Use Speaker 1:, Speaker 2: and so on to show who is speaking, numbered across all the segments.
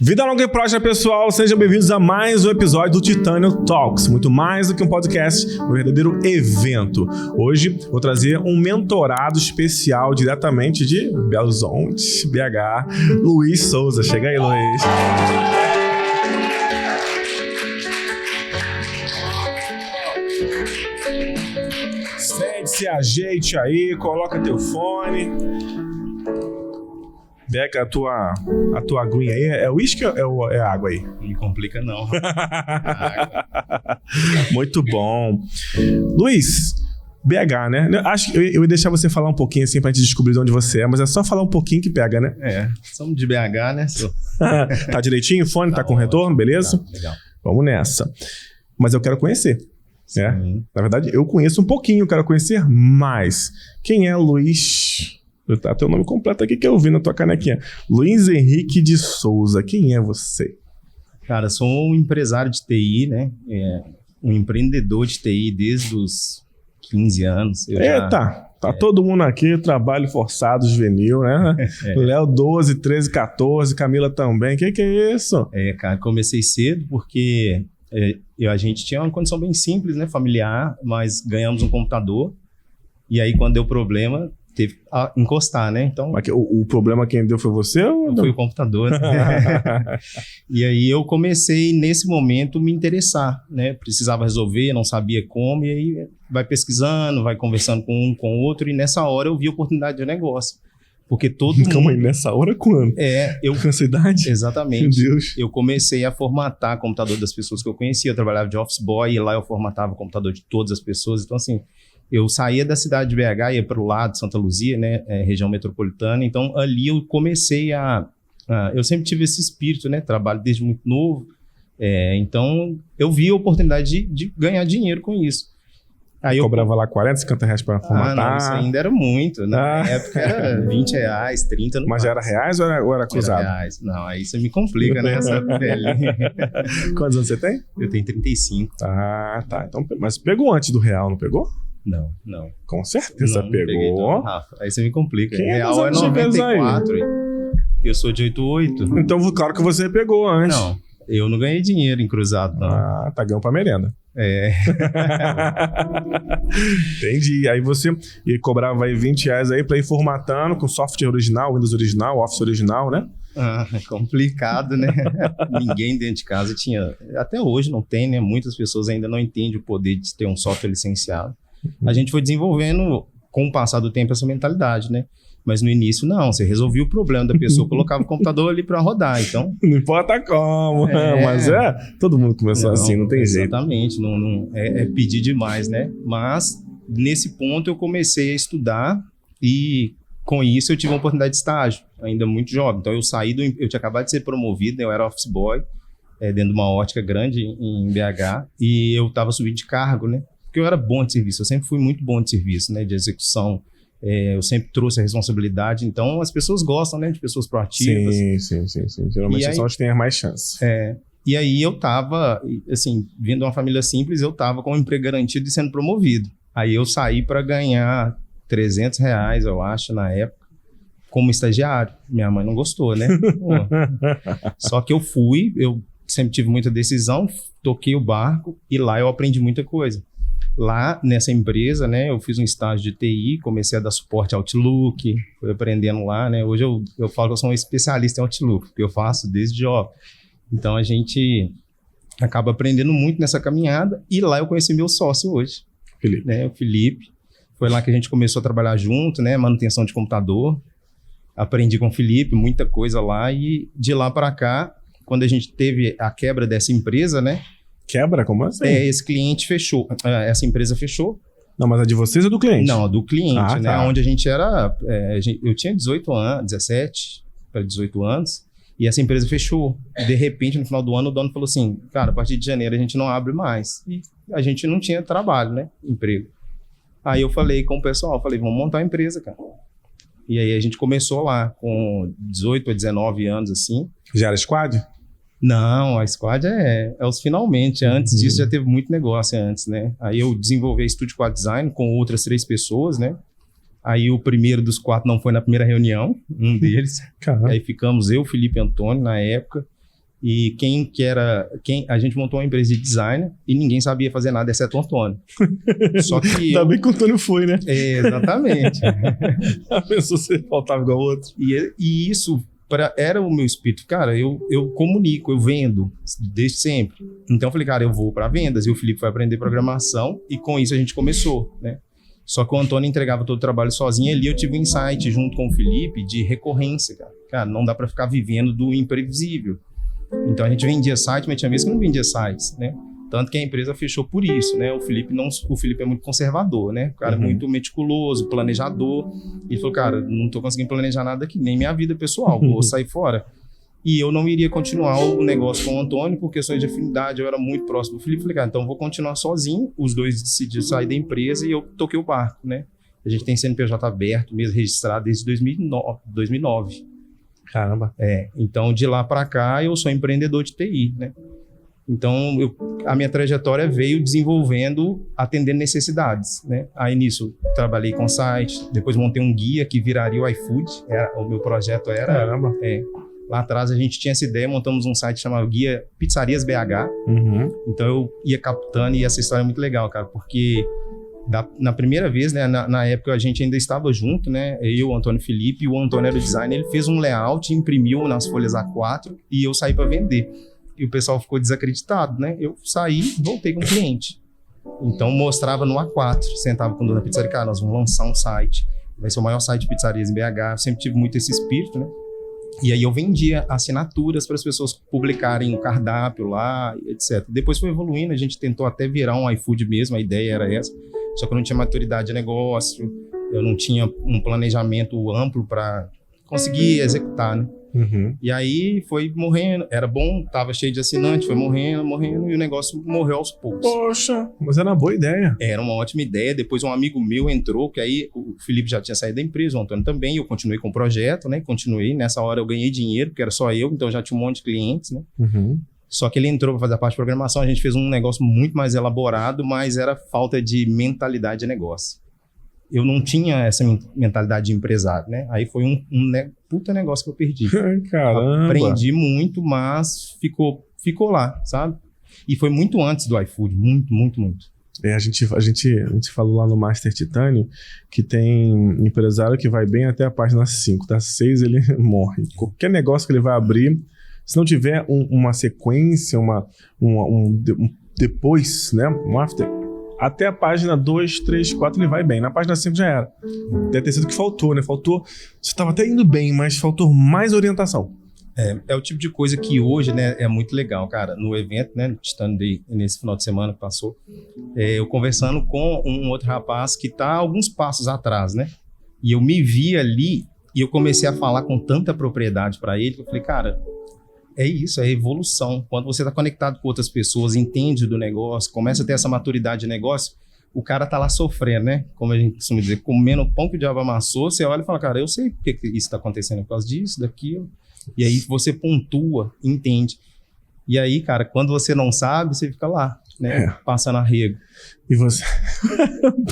Speaker 1: Vida longa e próspera, pessoal. Sejam bem-vindos a mais um episódio do Titânio Talks. Muito mais do que um podcast, um verdadeiro evento. Hoje vou trazer um mentorado especial diretamente de Belo Horizonte, BH, Luiz Souza. Chega aí, Luiz. Sente-se, ajeite aí, coloca teu fone. Beca, a tua aguinha aí é uísque ou é água aí?
Speaker 2: Não me complica, não.
Speaker 1: Muito bom. Luiz, BH, né? Acho que eu ia deixar você falar um pouquinho assim pra gente descobrir de onde você é, mas é só falar um pouquinho que pega, né?
Speaker 2: Somos de BH, né?
Speaker 1: Tá direitinho o fone? Tá com retorno, beleza?
Speaker 2: Tá, legal.
Speaker 1: Vamos nessa. Mas eu quero conhecer. Né? Na verdade, eu conheço um pouquinho, eu quero conhecer mais. Quem é Luiz? Tá teu nome completo aqui que eu vi na tua canequinha. Luiz Henrique de Souza. Quem é você?
Speaker 2: Cara, sou um empresário de TI, né? Um empreendedor de TI desde os 15 anos.
Speaker 1: Tá todo mundo aqui, trabalho forçado, juvenil, né? Léo 12, 13, 14, Camila também. Que é isso?
Speaker 2: Cara, comecei cedo porque a gente tinha uma condição bem simples, né? Familiar, mas ganhamos um computador. E aí, quando deu problema, teve que encostar, né? Então,
Speaker 1: mas o problema quem deu foi você ou não?
Speaker 2: Foi o computador. Né? E aí eu comecei, nesse momento, me interessar, né? Precisava resolver, não sabia como, e aí vai pesquisando, vai conversando com um, com o outro, e nessa hora eu vi a oportunidade de negócio. Porque todo mundo...
Speaker 1: Calma aí, nessa hora quando? Com essa idade?
Speaker 2: Exatamente.
Speaker 1: Meu Deus.
Speaker 2: Eu comecei a formatar o computador das pessoas que eu conhecia, eu trabalhava de office boy, e lá eu formatava o computador de todas as pessoas, então assim... Eu saía da cidade de BH, ia para o lado de Santa Luzia, né, região metropolitana. Então, ali eu comecei eu sempre tive esse espírito, né? Trabalho desde muito novo. Então, eu vi a oportunidade de ganhar dinheiro com isso.
Speaker 1: Aí eu cobrava lá 40, 50 reais para formatar?
Speaker 2: Não, isso ainda era muito. Na época era 20 reais, 30 no
Speaker 1: Mas já era reais ou era cruzado?
Speaker 2: Era reais. Não, aí você me complica, né? Essa pele.
Speaker 1: Quantos anos você tem?
Speaker 2: Eu tenho 35.
Speaker 1: Ah, tá. Então, mas pegou antes do real, não pegou?
Speaker 2: Não.
Speaker 1: Com certeza
Speaker 2: não
Speaker 1: pegou.
Speaker 2: Peguei, não, Rafa. Aí você me complica.
Speaker 1: Quem
Speaker 2: real é 94. Eu sou de 88.
Speaker 1: Então, claro que você pegou antes.
Speaker 2: Não, eu não ganhei dinheiro em cruzado, não.
Speaker 1: Ah, tá ganhando pra merenda. Entendi. Aí você cobrava aí 20 reais aí pra ir formatando com software original, Windows original, Office original, né?
Speaker 2: Complicado, né? Ninguém dentro de casa tinha... Até hoje não tem, né? Muitas pessoas ainda não entendem o poder de ter um software licenciado. A gente foi desenvolvendo, com o passar do tempo, essa mentalidade, né? Mas no início, não. Você resolvia o problema da pessoa, colocava o computador ali para rodar, então...
Speaker 1: Não importa como, mas todo mundo começou assim, não tem jeito.
Speaker 2: Exatamente, não é pedir demais, né? Mas, nesse ponto, eu comecei a estudar e, com isso, eu tive uma oportunidade de estágio, ainda muito jovem. Então, eu tinha acabado de ser promovido, né? Eu era office boy, dentro de uma ótica grande em BH, e eu estava subindo de cargo, né? Porque eu era bom de serviço, eu sempre fui muito bom de serviço, né? De execução, eu sempre trouxe a responsabilidade, então as pessoas gostam, né? De pessoas proativas.
Speaker 1: Sim. Geralmente são os que têm mais chance.
Speaker 2: E aí eu tava, assim, vindo de uma família simples, eu tava com um emprego garantido e sendo promovido. Aí eu saí para ganhar 300 reais, eu acho, na época, como estagiário. Minha mãe não gostou, né? Só que eu sempre tive muita decisão, toquei o barco e lá eu aprendi muita coisa. Lá, nessa empresa, né, eu fiz um estágio de TI, comecei a dar suporte ao Outlook, fui aprendendo lá, né? Hoje eu falo que eu sou um especialista em Outlook, porque eu faço desde jovem. Então, a gente acaba aprendendo muito nessa caminhada e lá eu conheci meu sócio hoje,
Speaker 1: Felipe.
Speaker 2: Né, o Felipe. Foi lá que a gente começou a trabalhar junto, né, manutenção de computador. Aprendi com o Felipe muita coisa lá e de lá para cá, quando a gente teve a quebra dessa empresa, né?
Speaker 1: Quebra? Como assim?
Speaker 2: Esse cliente fechou, essa empresa fechou.
Speaker 1: Não, mas a de vocês ou do cliente?
Speaker 2: Não, do cliente, né?
Speaker 1: Tá.
Speaker 2: Onde a gente era... eu tinha 18 anos, 17 para 18 anos, e essa empresa fechou. De repente, no final do ano, o dono falou assim, cara, a partir de janeiro a gente não abre mais. E a gente não tinha trabalho, né? Emprego. Aí eu falei com o pessoal, vamos montar uma empresa, cara. E aí a gente começou lá, com 18 a 19 anos, assim.
Speaker 1: Já era squad?
Speaker 2: Não, a Squad é os finalmente. Antes disso já teve muito negócio antes, né? Aí eu desenvolvi Estúdio Quad Design com outras 3 pessoas, né? Aí o primeiro dos 4 não foi na primeira reunião, um deles.
Speaker 1: Caramba.
Speaker 2: Aí ficamos eu, Felipe e Antônio, na época. E a gente montou uma empresa de design e ninguém sabia fazer nada, exceto o Antônio. Só que
Speaker 1: Ainda bem que o Antônio foi, né?
Speaker 2: Exatamente.
Speaker 1: A pessoa se faltava igual outro.
Speaker 2: E isso era o meu espírito. Cara, eu comunico, eu vendo desde sempre. Então eu falei, cara, eu vou para vendas. E o Felipe foi aprender programação e com isso a gente começou, né? Só que o Antônio entregava todo o trabalho sozinho. Ali eu tive um insight junto com o Felipe de recorrência, cara. Cara, não dá para ficar vivendo do imprevisível. Então a gente vendia site, mas tinha vezes que não vendia sites, né? Tanto que a empresa fechou por isso, né? O Felipe é muito conservador, né? O cara é muito meticuloso, planejador. E ele falou, cara, não tô conseguindo planejar nada aqui, nem minha vida pessoal, vou sair fora. E eu não iria continuar o negócio com o Antônio por questões de afinidade, eu era muito próximo do Felipe. Falei, cara, então eu vou continuar sozinho. Os dois decidiram sair da empresa e eu toquei o barco, né? A gente tem CNPJ aberto, mesmo registrado desde 2009.
Speaker 1: Caramba.
Speaker 2: Então de lá para cá eu sou empreendedor de TI, né? Então a minha trajetória veio desenvolvendo, atendendo necessidades, né? Aí nisso trabalhei com site, depois montei um guia que viraria o iFood, o meu projeto era...
Speaker 1: Caramba.
Speaker 2: Lá atrás a gente tinha essa ideia, montamos um site chamado Guia Pizzarias BH. Então eu ia captando e essa história é muito legal, cara, porque na primeira vez, né, na época a gente ainda estava junto, né, eu, o Antônio Felipe, e o Antônio era o designer, ele fez um layout, imprimiu nas folhas A4 e eu saí para vender. E o pessoal ficou desacreditado, né? Eu saí e voltei com o cliente. Então mostrava no A4, sentava com o dono da pizzaria, cara, nós vamos lançar um site, vai ser o maior site de pizzarias em BH, eu sempre tive muito esse espírito, né? E aí eu vendia assinaturas para as pessoas publicarem o cardápio lá, etc. Depois foi evoluindo, a gente tentou até virar um iFood mesmo, a ideia era essa. Só que eu não tinha maturidade de negócio, eu não tinha um planejamento amplo para conseguir executar, né? E aí foi morrendo, era bom, tava cheio de assinantes, foi morrendo, e o negócio morreu aos poucos.
Speaker 1: Poxa, mas era uma boa ideia.
Speaker 2: Era uma ótima ideia, depois um amigo meu entrou, que aí o Felipe já tinha saído da empresa, o Antônio também, eu continuei com o projeto, né? Continuei, nessa hora eu ganhei dinheiro, porque era só eu, então já tinha um monte de clientes, né? Só que ele entrou para fazer a parte de programação, a gente fez um negócio muito mais elaborado, mas era falta de mentalidade de negócio. Eu não tinha essa mentalidade de empresário, né? Aí foi um puta negócio que eu perdi.
Speaker 1: Caramba.
Speaker 2: Aprendi muito, mas ficou lá, sabe? E foi muito antes do iFood, muito.
Speaker 1: A gente falou lá no Master Titânio que tem empresário que vai bem até a página 5, da 6 ele morre. Qualquer negócio que ele vai abrir, se não tiver uma sequência, um depois, né? Um after, até a página 2, 3, 4 ele vai bem. Na página 5 já era. Deve ter sido o que faltou, né? Você estava até indo bem, mas faltou mais orientação.
Speaker 2: É o tipo de coisa que hoje, né, é muito legal, cara. No evento, né, no Titânio Day, nesse final de semana que passou, eu conversando com um outro rapaz que tá alguns passos atrás, né? E eu me vi ali e eu comecei a falar com tanta propriedade para ele que eu falei, cara, é isso, é evolução. Quando você está conectado com outras pessoas, entende do negócio, começa a ter essa maturidade de negócio, o cara tá lá sofrendo, né? Como a gente costuma dizer, comendo o pão que o diabo amassou, você olha e fala, cara, eu sei por que isso está acontecendo por causa disso, daquilo. E aí você pontua, entende. E aí, cara, quando você não sabe, você fica lá, né? Passando arrego.
Speaker 1: E você...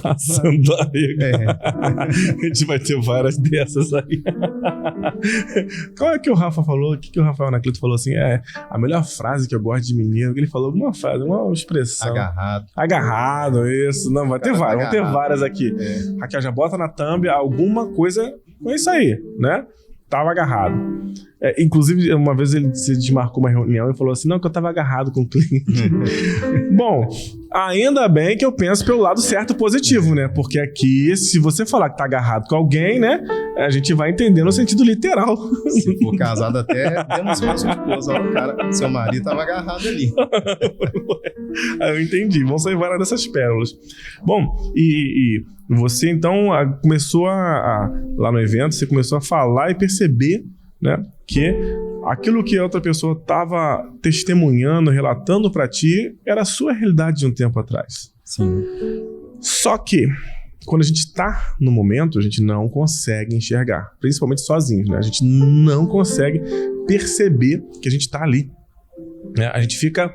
Speaker 1: Passando arrego. A gente vai ter várias dessas aí. Qual é que o Rafa falou? O que o Rafael Anacleto falou assim? A melhor frase que eu gosto de menino, que ele falou alguma frase, uma expressão. Agarrado, isso. Não, vai ter várias, vão ter várias aqui. Raquel, já bota na thumb alguma coisa com isso aí, né? Tava agarrado. Inclusive, uma vez ele se desmarcou uma reunião e falou assim, não, que eu tava agarrado com o cliente. Bom, ainda bem que eu penso pelo lado certo positivo, né? Porque aqui, se você falar que tá agarrado com alguém, né? A gente vai entender no sentido literal.
Speaker 2: Se for casado até, denunciou sua esposa. Olha, o cara, seu marido tava agarrado ali.
Speaker 1: Eu entendi. Vão sair várias dessas pérolas. Bom, e você então começou lá no evento, você começou a falar e perceber, né, que aquilo que a outra pessoa estava testemunhando, relatando para ti, era a sua realidade de um tempo atrás.
Speaker 2: Sim.
Speaker 1: Só que, quando a gente está no momento, a gente não consegue enxergar, principalmente sozinhos, né? A gente não consegue perceber que a gente está ali. A gente fica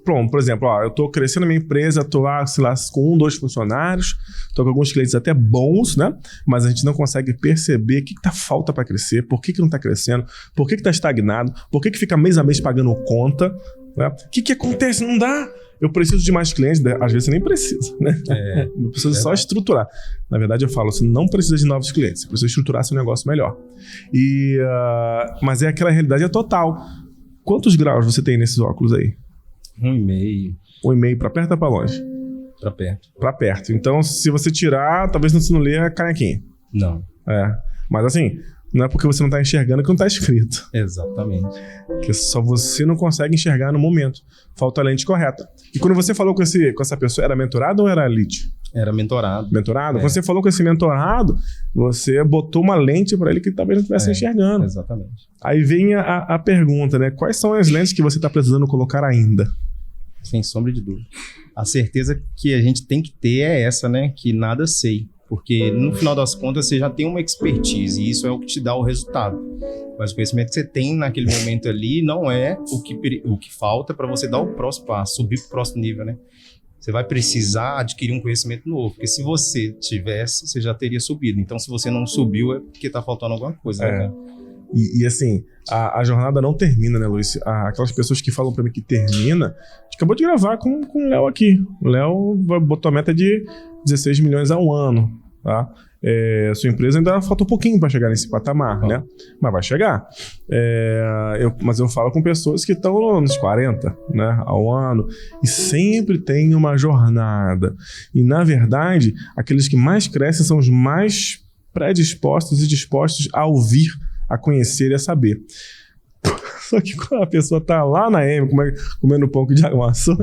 Speaker 1: pronto, por exemplo, eu tô crescendo a minha empresa, tô lá, sei lá, com 1, 2 funcionários, tô com alguns clientes até bons, né? Mas a gente não consegue perceber o que tá falta para crescer, por que não tá crescendo, por que tá estagnado, por que fica mês a mês pagando conta, né? O que acontece? Não dá. Eu preciso de mais clientes, às vezes você nem precisa, né? Eu preciso só estruturar. Na verdade, eu falo, você não precisa de novos clientes, você precisa estruturar seu negócio melhor. Mas aquela realidade é total. Quantos graus você tem nesses óculos aí?
Speaker 2: 1,5.
Speaker 1: 1,5 para perto ou para longe?
Speaker 2: Para perto.
Speaker 1: Para perto. Então, se você tirar, talvez você não lê a canequinha.
Speaker 2: Não.
Speaker 1: Mas assim, não é porque você não está enxergando que não está escrito.
Speaker 2: Exatamente.
Speaker 1: Porque só você não consegue enxergar no momento. Falta a lente correta. E quando você falou com essa pessoa, era mentorado ou era lead?
Speaker 2: Era mentorado.
Speaker 1: Mentorado? Quando você falou com esse mentorado, você botou uma lente para ele que talvez não estivesse enxergando.
Speaker 2: Exatamente.
Speaker 1: Aí vem a pergunta, né? Quais são as lentes que você está precisando colocar ainda?
Speaker 2: Sem sombra de dúvida. A certeza que a gente tem que ter é essa, né? Que nada sei. Porque no final das contas você já tem uma expertise e isso é o que te dá o resultado. Mas o conhecimento que você tem naquele momento ali não é o que falta para você dar o próximo passo, subir para o próximo nível, né? Você vai precisar adquirir um conhecimento novo, porque se você tivesse, você já teria subido. Então, se você não subiu, é porque está faltando alguma coisa, né, cara?
Speaker 1: E assim, a jornada não termina, né, Luiz? Aquelas pessoas que falam pra mim que termina, a gente acabou de gravar com o Léo aqui. O Léo botou a meta de 16 milhões a um ano, tá? Sua empresa ainda falta um pouquinho para chegar nesse patamar, né? Mas vai chegar. Mas eu falo com pessoas que estão nos 40, né? Ao ano. E sempre tem uma jornada. E, na verdade, aqueles que mais crescem são os mais predispostos e dispostos a ouvir, a conhecer e a saber. Só que quando a pessoa tá lá na M, comendo pão de água maçã,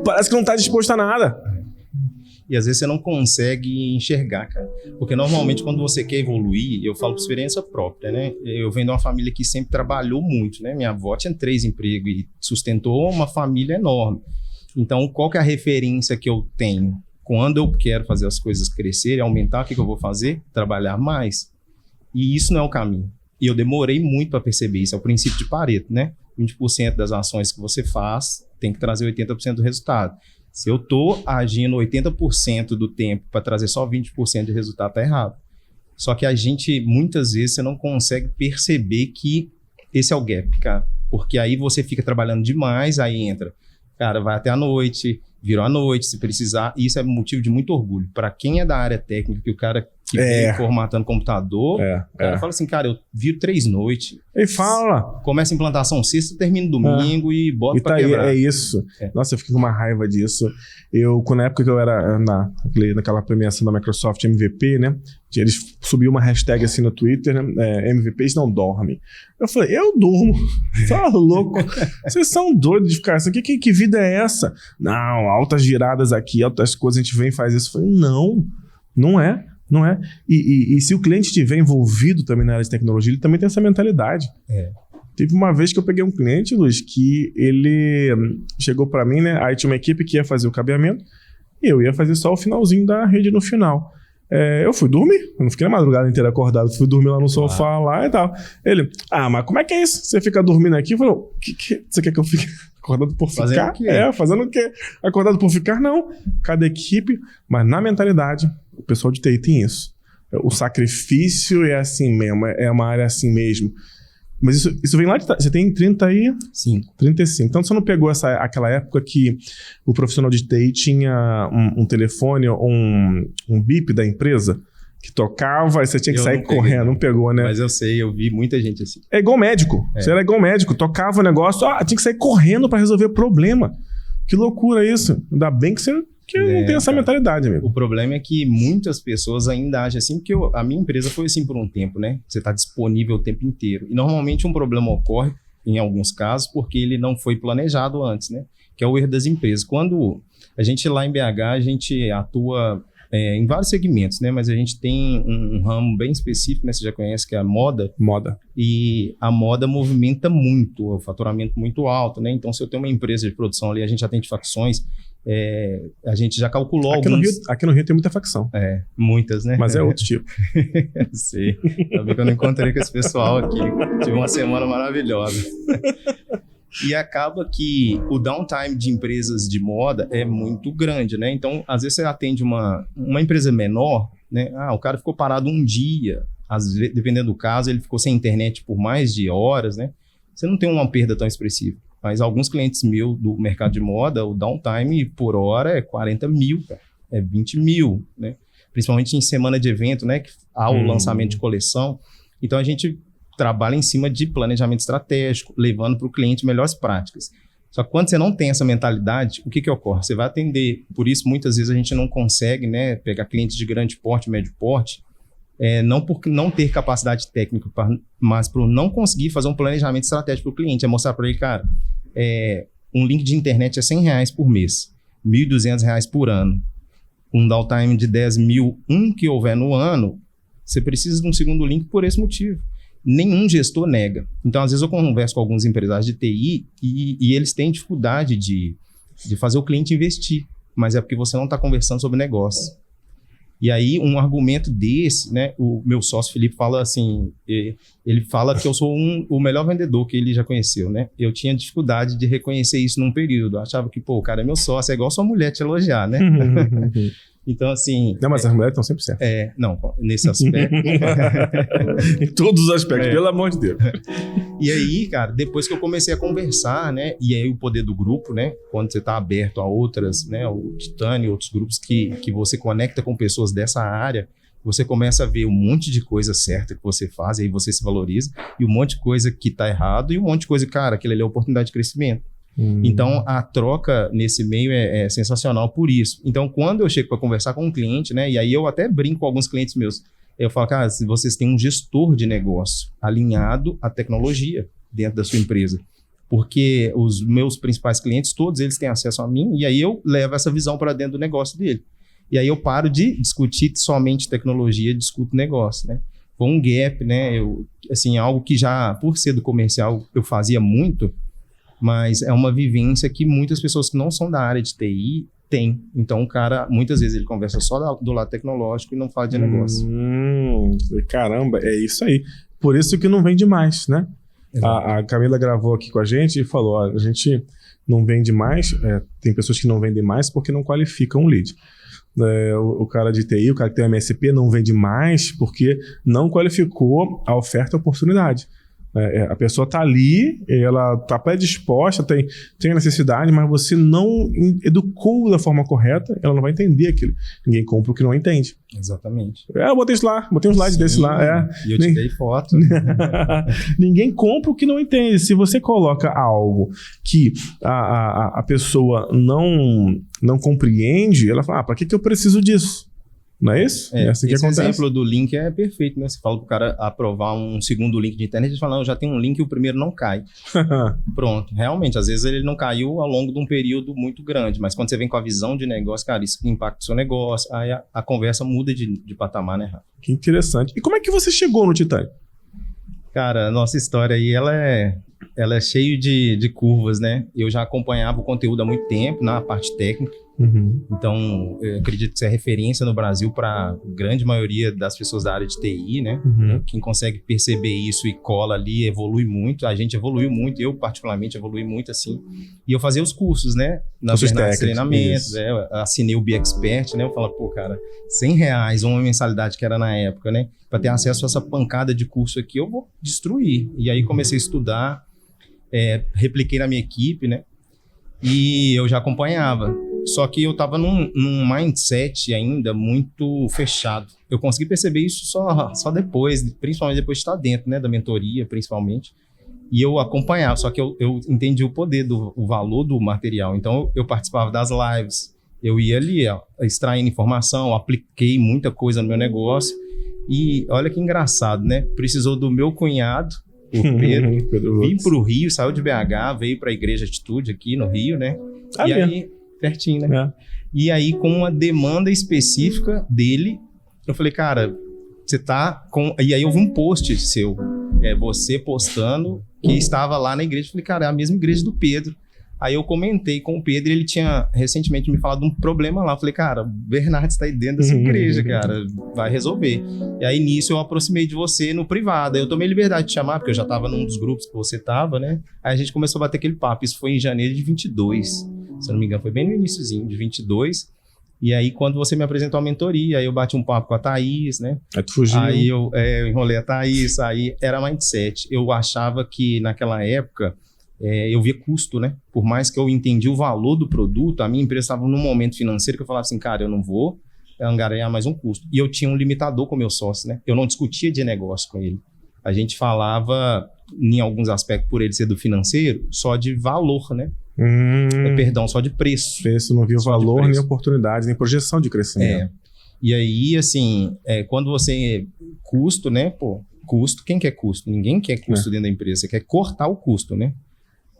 Speaker 1: parece que não tá disposto a nada.
Speaker 2: E às vezes você não consegue enxergar, cara. Porque normalmente quando você quer evoluir, eu falo por experiência própria, né? Eu venho de uma família que sempre trabalhou muito, né? Minha avó tinha 3 empregos e sustentou uma família enorme. Então, qual que é a referência que eu tenho? Quando eu quero fazer as coisas crescerem, aumentar, o que eu vou fazer? Trabalhar mais. E isso não é o caminho. E eu demorei muito para perceber isso. É o princípio de Pareto, né? 20% das ações que você faz tem que trazer 80% do resultado. Se eu estou agindo 80% do tempo para trazer só 20% de resultado, tá errado. Só que a gente, muitas vezes, você não consegue perceber que esse é o gap, cara. Porque aí você fica trabalhando demais, aí entra, cara, vai até a noite, virou a noite, se precisar. E isso é motivo de muito orgulho. Para quem é da área técnica, que o cara que vem formatando computador, o cara fala assim, cara, eu viro 3 noites.
Speaker 1: E fala.
Speaker 2: Começa a implantação sexta, termina domingo e bota pra quebrar.
Speaker 1: É isso. Nossa, eu fiquei com uma raiva disso. Na época que eu era naquela premiação da Microsoft MVP, né? Eles subiam uma hashtag assim no Twitter, né? MVPs não dormem. Eu falei, eu durmo. Tá louco. Vocês são doidos de ficar assim. Que vida é essa? Não, altas viradas aqui, altas coisas, a gente vem e faz isso. Eu falei, não é. Não é? E se o cliente estiver envolvido também na área de tecnologia, ele também tem essa mentalidade. Teve uma vez que eu peguei um cliente, Luiz, que ele chegou para mim, né? Aí tinha uma equipe que ia fazer o cabeamento e eu ia fazer só o finalzinho da rede no final. Eu fui dormir, eu não fiquei na madrugada inteira acordado, fui dormir lá no sofá lá e tal. Ele, mas como é que é isso? Você fica dormindo aqui? Eu falei, você quer que eu fique acordado por ficar?
Speaker 2: Fazendo o quê?
Speaker 1: Fazendo o quê? Acordado por ficar? Não. Cada equipe, mas na mentalidade, o pessoal de TI tem isso. O sacrifício é assim mesmo, é uma área assim mesmo. Mas isso vem lá de... Você tem 35. Então você não pegou aquela época que o profissional de TI tinha um telefone, um bip da empresa que tocava e você tinha que sair correndo. Não pegou, né?
Speaker 2: Mas eu sei, eu vi muita gente assim.
Speaker 1: É igual médico. Você era igual médico. Tocava o negócio, tinha que sair correndo para resolver o problema. Que loucura isso. Ainda bem que você não tem essa mentalidade, amigo.
Speaker 2: O problema é que muitas pessoas ainda agem assim, porque a minha empresa foi assim por um tempo, né? Você está disponível o tempo inteiro. E normalmente um problema ocorre, em alguns casos, porque ele não foi planejado antes, né? Que é o erro das empresas. Quando a gente lá em BH, a gente atua em vários segmentos, né? Mas a gente tem um ramo bem específico, né? Você já conhece, que é a moda. E a moda movimenta muito, o faturamento muito alto, né? Então, se eu tenho uma empresa de produção ali, a gente atende facções, a gente já calculou
Speaker 1: aqui no Rio tem muita facção.
Speaker 2: Muitas, né?
Speaker 1: Mas é outro tipo.
Speaker 2: Sei. Ainda bem que eu não encontrei com esse pessoal aqui. Tive uma semana maravilhosa. E acaba que o downtime de empresas de moda é muito grande, né? Então, às vezes você atende uma empresa menor, né? O cara ficou parado um dia, às vezes, dependendo do caso, ele ficou sem internet por mais de horas, né? Você não tem uma perda tão expressiva. Mas alguns clientes meus do mercado de moda, o downtime por hora é 40 mil, cara. É 20 mil, né? Principalmente em semana de evento, né? Que há o lançamento de coleção. Então, a gente trabalha em cima de planejamento estratégico, levando para o cliente melhores práticas. Só que quando você não tem essa mentalidade, o que ocorre? Você vai atender. Por isso, muitas vezes, a gente não consegue, né, pegar clientes de grande porte, médio porte, não por não ter capacidade técnica, mas por não conseguir fazer um planejamento estratégico para o cliente. É mostrar para ele, cara, um link de internet é R$100 por mês, R$1.200 por ano. Um downtime de 10 mil, que houver no ano, você precisa de um segundo link por esse motivo. Nenhum gestor nega. Então, às vezes, eu converso com alguns empresários de TI e eles têm dificuldade de fazer o cliente investir, mas é porque você não está conversando sobre negócio. E aí, um argumento desse, né, o meu sócio Felipe fala assim, ele fala que eu sou o melhor vendedor que ele já conheceu, né? Eu tinha dificuldade de reconhecer isso num período. Eu achava que, o cara é meu sócio, é igual sua mulher te elogiar, né? Então, assim...
Speaker 1: Não, mas as mulheres estão sempre certas.
Speaker 2: Não, nesse aspecto...
Speaker 1: Em todos os aspectos, pelo amor de Deus.
Speaker 2: E aí, cara, depois que eu comecei a conversar, né? E aí o poder do grupo, né? Quando você está aberto a outras, né? O Titânio, outros grupos que você conecta com pessoas dessa área, você começa a ver um monte de coisa certa que você faz, e aí você se valoriza, e um monte de coisa que está errado, e um monte de coisa, cara, aquilo ali é oportunidade de crescimento. Então, a troca nesse meio é sensacional por isso. Então, quando eu chego para conversar com um cliente, né, e aí eu até brinco com alguns clientes meus, eu falo, cara, se vocês têm um gestor de negócio alinhado à tecnologia dentro da sua empresa, porque os meus principais clientes, todos eles têm acesso a mim, e aí eu levo essa visão para dentro do negócio dele. E aí eu paro de discutir somente tecnologia, discuto negócio, né? Foi um gap, né? Algo que já, por ser do comercial, eu fazia muito, mas é uma vivência que muitas pessoas que não são da área de TI têm. Então, o cara, muitas vezes, ele conversa só do lado tecnológico e não fala de negócio.
Speaker 1: Caramba, é isso aí. Por isso que não vende mais, né? A Camila gravou aqui com a gente e falou, a gente não vende mais, tem pessoas que não vendem mais porque não qualificam o lead. O cara de TI, o cara que tem MSP não vende mais porque não qualificou a oferta e a oportunidade. A pessoa está ali, ela está predisposta, tem a necessidade, mas você não educou da forma correta, ela não vai entender aquilo. Ninguém compra o que não entende.
Speaker 2: Exatamente.
Speaker 1: Eu botei isso lá, botei um slide desse lá.
Speaker 2: E eu tirei foto.
Speaker 1: Ninguém compra o que não entende. Se você coloca algo que a pessoa não compreende, ela fala, para que eu preciso disso? Não é isso? É assim que
Speaker 2: esse
Speaker 1: acontece.
Speaker 2: Exemplo do link é perfeito, né? Você fala pro cara aprovar um segundo link de internet, ele fala, não, já tem um link e o primeiro não cai. Pronto. Realmente, às vezes ele não caiu ao longo de um período muito grande, mas quando você vem com a visão de negócio, cara, isso impacta o seu negócio, aí a conversa muda de patamar, né, Rafa?
Speaker 1: Que interessante. E como é que você chegou no Titânio?
Speaker 2: Cara, a nossa história aí, ela é cheia de curvas, né? Eu já acompanhava o conteúdo há muito tempo, na parte técnica. Então, eu acredito que isso é referência no Brasil para a grande maioria das pessoas da área de TI, né? Quem consegue perceber isso e cola ali, evolui muito. A gente evoluiu muito, eu particularmente evolui muito, assim. E eu fazia os cursos, né? Na verdade, treinamentos, eu assinei o BeExpert, né? Eu falo, cara, R$100, uma mensalidade que era na época, né? Para ter acesso a essa pancada de curso aqui, eu vou destruir. E aí comecei a estudar, repliquei na minha equipe, né? E eu já acompanhava. Só que eu estava num mindset ainda muito fechado. Eu consegui perceber isso só depois, principalmente depois de estar dentro, né, da mentoria, principalmente. E eu acompanhava, só que eu entendi o poder, o valor do material. Então, eu participava das lives, eu ia ali, extraindo informação, apliquei muita coisa no meu negócio. E olha que engraçado, né? Precisou do meu cunhado, o Pedro, vir para o Rio, saiu de BH, veio para a Igreja Atitude aqui no Rio, né? E aí... pertinho, né? E aí, com uma demanda específica dele, eu falei, cara, você tá com... E aí eu vi um post seu, você postando, que estava lá na igreja. Eu falei, cara, é a mesma igreja do Pedro. Aí eu comentei com o Pedro e ele tinha recentemente me falado de um problema lá. Eu falei, cara, o Bernardo está aí dentro dessa igreja, cara, vai resolver. E aí nisso eu aproximei de você no privado. Aí eu tomei liberdade de chamar, porque eu já estava num dos grupos que você estava, né? Aí a gente começou a bater aquele papo. Isso foi em janeiro de 22. Se eu não me engano, foi bem no iniciozinho de 22. E aí, quando você me apresentou a mentoria, aí eu bati um papo com a Thaís, né?
Speaker 1: Aí tu fugiu.
Speaker 2: Aí eu enrolei a Thaís, aí era mindset. Eu achava que naquela época eu via custo, né? Por mais que eu entendi o valor do produto, a minha empresa estava num momento financeiro que eu falava assim, cara, eu não vou angariar mais um custo. E eu tinha um limitador com o meu sócio, né? Eu não discutia de negócio com ele. A gente falava, em alguns aspectos, por ele ser do financeiro, só de valor, né? Perdão, só de preço.
Speaker 1: Preço, não viu valor, nem oportunidade, nem projeção de crescimento.
Speaker 2: E aí, assim, quando você... Custo, né? Pô, custo, quem quer custo? Ninguém quer custo dentro da empresa. Você quer cortar o custo, né?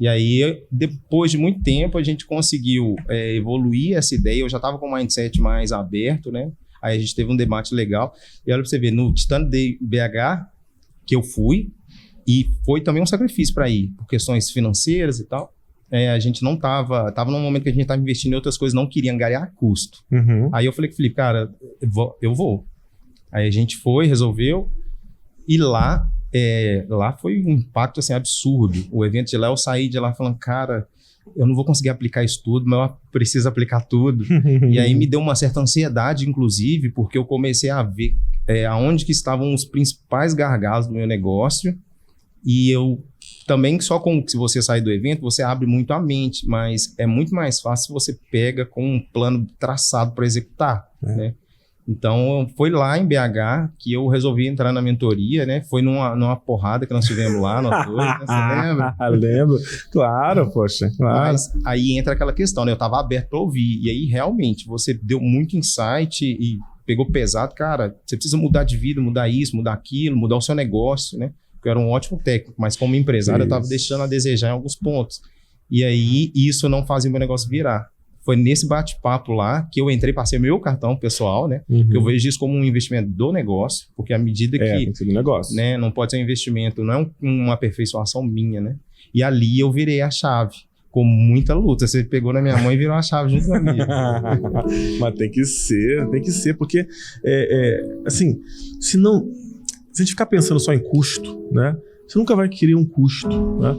Speaker 2: E aí, depois de muito tempo, a gente conseguiu evoluir essa ideia. Eu já estava com o mindset mais aberto, né? Aí a gente teve um debate legal. E olha para você ver, no Titânio Day BH, que eu fui, e foi também um sacrifício para ir, por questões financeiras e tal. A gente não estava num momento que a gente estava investindo em outras coisas, não queria angariar custo. Aí eu falei com o Felipe, cara, eu vou. Aí a gente foi, resolveu, e lá foi um impacto assim, absurdo. O evento de lá, eu saí de lá falando, cara, eu não vou conseguir aplicar isso tudo, mas eu preciso aplicar tudo. E aí me deu uma certa ansiedade, inclusive, porque eu comecei a ver aonde que estavam os principais gargalos do meu negócio. E eu também, se você sair do evento, você abre muito a mente, mas é muito mais fácil se você pega com um plano traçado para executar, né? Então, foi lá em BH que eu resolvi entrar na mentoria, né? Foi numa porrada que nós tivemos lá, nós dois, né? Você lembra?
Speaker 1: Lembro. Claro, poxa. Claro.
Speaker 2: Mas aí entra aquela questão, né? Eu estava aberto para ouvir. E aí, realmente, você deu muito insight e pegou pesado. Cara, você precisa mudar de vida, mudar isso, mudar aquilo, mudar o seu negócio, né? Eu era um ótimo técnico, mas como empresário eu estava deixando a desejar em alguns pontos. E aí, isso não fazia o meu negócio virar. Foi nesse bate-papo lá que eu entrei, passei meu cartão pessoal, né? Que eu vejo isso como um investimento do negócio, porque à medida que...
Speaker 1: tem que ser do negócio.
Speaker 2: Né, não pode ser um investimento, não é uma aperfeiçoação minha, né? E ali eu virei a chave, com muita luta. Você pegou na minha mão e virou a chave junto comigo.
Speaker 1: Mas tem que ser, porque, assim, se a gente ficar pensando só em custo, né? Você nunca vai querer um custo, né?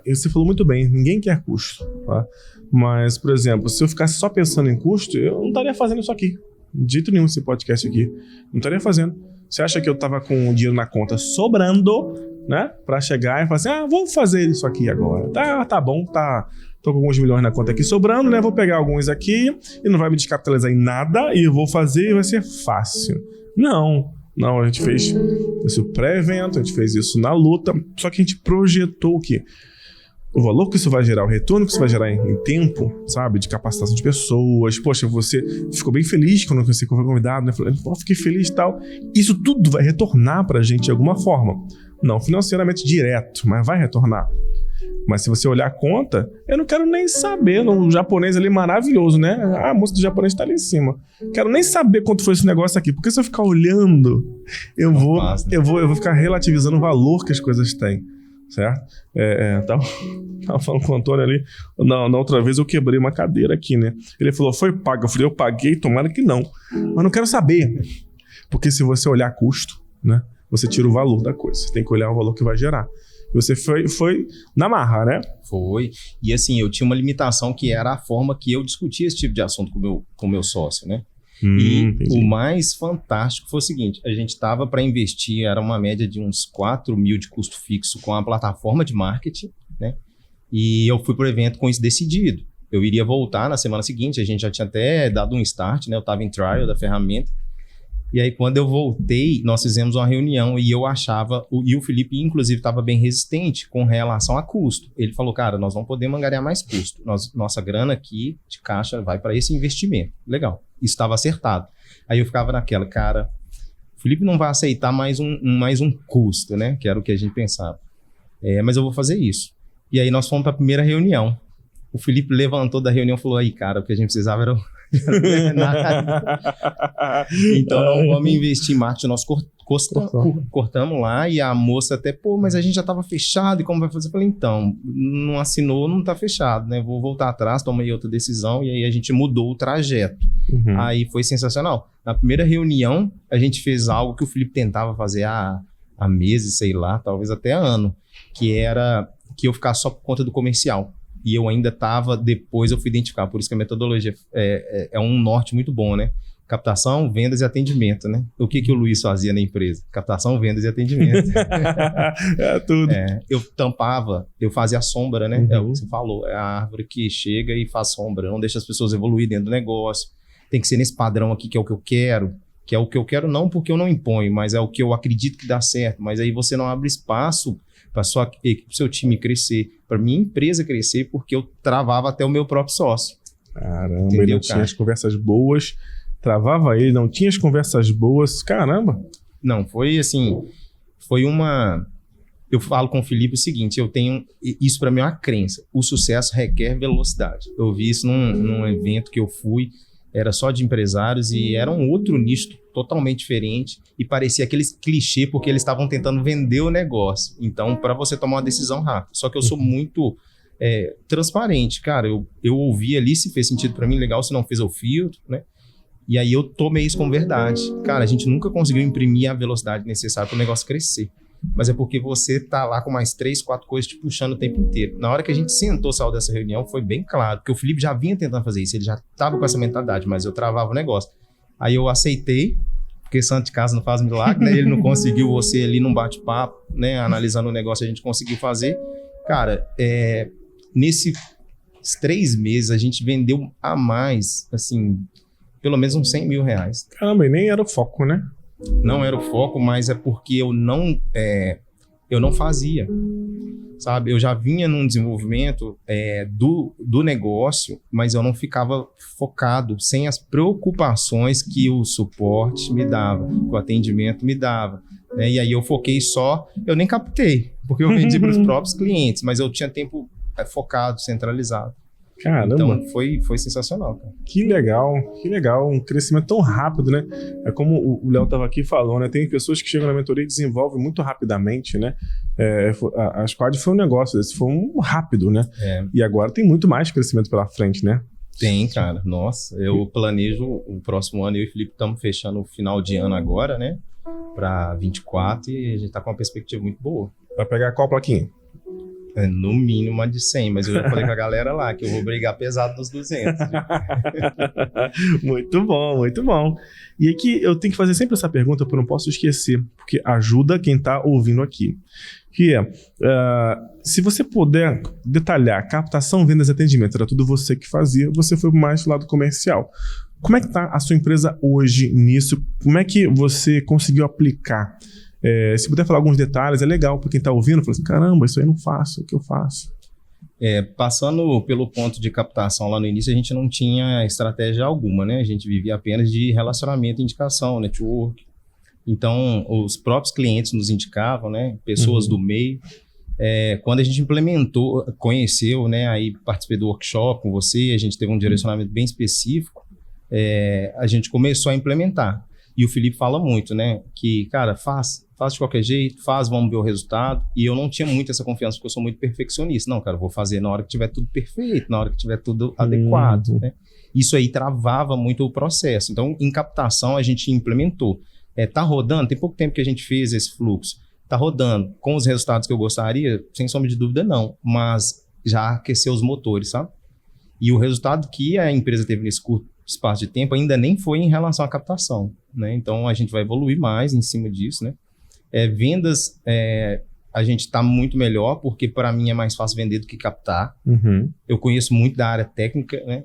Speaker 1: E você falou muito bem, ninguém quer custo, tá? Mas, por exemplo, se eu ficasse só pensando em custo, eu não estaria fazendo isso aqui. De jeito nenhum, esse podcast aqui. Não estaria fazendo. Você acha que eu tava com o dinheiro na conta sobrando, né? Pra chegar e falar assim, vou fazer isso aqui agora. Tá bom, tô com alguns milhões na conta aqui sobrando, né? Vou pegar alguns aqui e não vai me descapitalizar em nada e eu vou fazer e vai ser fácil. Não, a gente fez esse pré-evento, a gente fez isso na luta, só que a gente projetou o quê? O valor que isso vai gerar, o retorno que isso vai gerar em tempo, sabe? De capacitação de pessoas. Poxa, você ficou bem feliz quando você foi convidado, né? Falei, fiquei feliz e tal. Isso tudo vai retornar pra gente de alguma forma. Não financeiramente direto, mas vai retornar. Mas se você olhar a conta, eu não quero nem saber. O japonês ali maravilhoso, né? A moça do japonês tá ali em cima. Quero nem saber quanto foi esse negócio aqui. Porque se eu ficar olhando, eu vou ficar relativizando o valor que as coisas têm. Certo? Tava falando com o Antônio ali. Na outra vez eu quebrei uma cadeira aqui, né? Ele falou, foi pago. Eu falei, eu paguei, tomara que não. Mas não quero saber. Porque se você olhar custo, né? Você tira o valor da coisa. Você tem que olhar o valor que vai gerar. Você foi na marra, né?
Speaker 2: Foi. E assim, eu tinha uma limitação que era a forma que eu discutia esse tipo de assunto com o meu sócio, né?
Speaker 1: Entendi.
Speaker 2: O mais fantástico foi o seguinte, a gente estava para investir, era uma média de uns 4 mil de custo fixo com a plataforma de marketing, né? E eu fui pro evento com isso decidido. Eu iria voltar na semana seguinte, a gente já tinha até dado um start, né? Eu estava em trial da ferramenta. E aí, quando eu voltei, nós fizemos uma reunião e eu achava... E o Felipe, inclusive, estava bem resistente com relação a custo. Ele falou, cara, nós não podemos angariar mais custo. Nossa grana aqui de caixa vai para esse investimento. Legal. Isso estava acertado. Aí eu ficava naquela, cara... O Felipe não vai aceitar mais um custo, né? Que era o que a gente pensava. Mas eu vou fazer isso. E aí, nós fomos para a primeira reunião. O Felipe levantou da reunião e falou, aí, cara, o que a gente precisava Então não vamos investir em marketing, nós cortamos lá, e a moça até, mas a gente já estava fechado, e como vai fazer? Eu falei, então, não assinou, não está fechado, né? Vou voltar atrás, tomei outra decisão, e aí a gente mudou o trajeto. Aí foi sensacional. Na primeira reunião, a gente fez algo que o Felipe tentava fazer há meses, sei lá, talvez até ano, que era que eu ficasse só por conta do comercial. E eu ainda estava, depois eu fui identificar, por isso que a metodologia é um norte muito bom, né? Captação, vendas e atendimento, né? O que o Luiz fazia na empresa? Captação, vendas e atendimento.
Speaker 1: Tudo.
Speaker 2: Eu tampava, eu fazia a sombra, né? É o que você falou, é a árvore que chega e faz sombra, não deixa as pessoas evoluir dentro do negócio. Tem que ser nesse padrão aqui, que é o que eu quero, que é o que eu quero não porque eu não imponho, mas é o que eu acredito que dá certo. Mas aí você não abre espaço para sua equipe, pro seu time crescer, para minha empresa crescer, porque eu travava até o meu próprio sócio.
Speaker 1: Caramba, entendeu, ele não tinha as conversas boas, travava ele, não tinha as conversas boas, caramba.
Speaker 2: Não, foi assim, eu falo com o Felipe o seguinte, eu tenho, isso para mim é uma crença, o sucesso requer velocidade. Eu vi isso num evento que eu fui, era só de empresários e era um outro nicho totalmente diferente e parecia aqueles clichê porque eles estavam tentando vender o negócio. Então, para você tomar uma decisão rápida. Só que eu sou muito transparente, cara. Eu ouvi ali, se fez sentido para mim, legal. Se não fez, eu filtro, né? E aí eu tomei isso como verdade. Cara, a gente nunca conseguiu imprimir a velocidade necessária para o negócio crescer. Mas é porque você tá lá com mais 3, 4 coisas te puxando o tempo inteiro. Na hora que a gente sentou, saiu dessa reunião, foi bem claro, porque o Felipe já vinha tentando fazer isso, ele já tava com essa mentalidade, mas eu travava o negócio. Aí eu aceitei, porque santo de casa não faz milagre, né? Ele não conseguiu, você ali num bate-papo, né? Analisando o negócio, a gente conseguiu fazer. Cara, nesses 3 meses, a gente vendeu a mais, assim, pelo menos uns 100 mil reais.
Speaker 1: Caramba, e nem era o foco, né?
Speaker 2: Não era o foco, mas é porque eu não fazia, sabe? Eu já vinha num desenvolvimento do negócio, mas eu não ficava focado, sem as preocupações que o suporte me dava, que o atendimento me dava, né? E aí eu foquei eu nem captei, porque eu vendi para os próprios clientes, mas eu tinha tempo focado, centralizado.
Speaker 1: Caramba.
Speaker 2: Então foi sensacional, cara.
Speaker 1: Que legal, um crescimento tão rápido, né? É como o Léo estava aqui falando, né? Tem pessoas que chegam na mentoria e desenvolvem muito rapidamente, né? A Squad foi um negócio, esse foi um rápido, né? E agora tem muito mais crescimento pela frente, né?
Speaker 2: Tem, cara. Nossa, eu planejo o próximo ano, eu e o Felipe estamos fechando o final de ano agora, né? Para 24 e a gente tá com uma perspectiva muito boa.
Speaker 1: Vai pegar qual plaquinha?
Speaker 2: No mínimo uma de 100, mas eu já falei com a galera lá que eu vou brigar pesado nos 200.
Speaker 1: Muito bom, muito bom. E aqui eu tenho que fazer sempre essa pergunta, porque eu não posso esquecer, porque ajuda quem está ouvindo aqui. Que se você puder detalhar, captação, vendas e atendimento, era tudo você que fazia, você foi mais do lado comercial. Como é que está a sua empresa hoje nisso? Como é que você conseguiu aplicar? Se puder falar alguns detalhes, é legal para quem está ouvindo, fala assim, caramba, isso aí eu não faço, o que eu faço?
Speaker 2: Passando pelo ponto de captação lá no início, a gente não tinha estratégia alguma, né? A gente vivia apenas de relacionamento, indicação, network. Então, os próprios clientes nos indicavam, né? Pessoas do meio. Quando a gente implementou, conheceu, né? Aí participei do workshop com você, a gente teve um direcionamento bem específico, a gente começou a implementar. E o Felipe fala muito, né? Que, cara, faz de qualquer jeito, vamos ver o resultado. E eu não tinha muito essa confiança, porque eu sou muito perfeccionista. Não, cara, eu vou fazer na hora que tiver tudo perfeito, na hora que tiver tudo adequado, né? Isso aí travava muito o processo. Então, em captação, a gente implementou. Tá rodando, tem pouco tempo que a gente fez esse fluxo. Tá rodando com os resultados que eu gostaria? Sem sombra de dúvida, não. Mas já aqueceu os motores, sabe? E o resultado que a empresa teve nesse curto espaço de tempo ainda nem foi em relação à captação, né? Então a gente vai evoluir mais em cima disso, né? Vendas, a gente está muito melhor, porque para mim é mais fácil vender do que captar. Eu conheço muito da área técnica, né?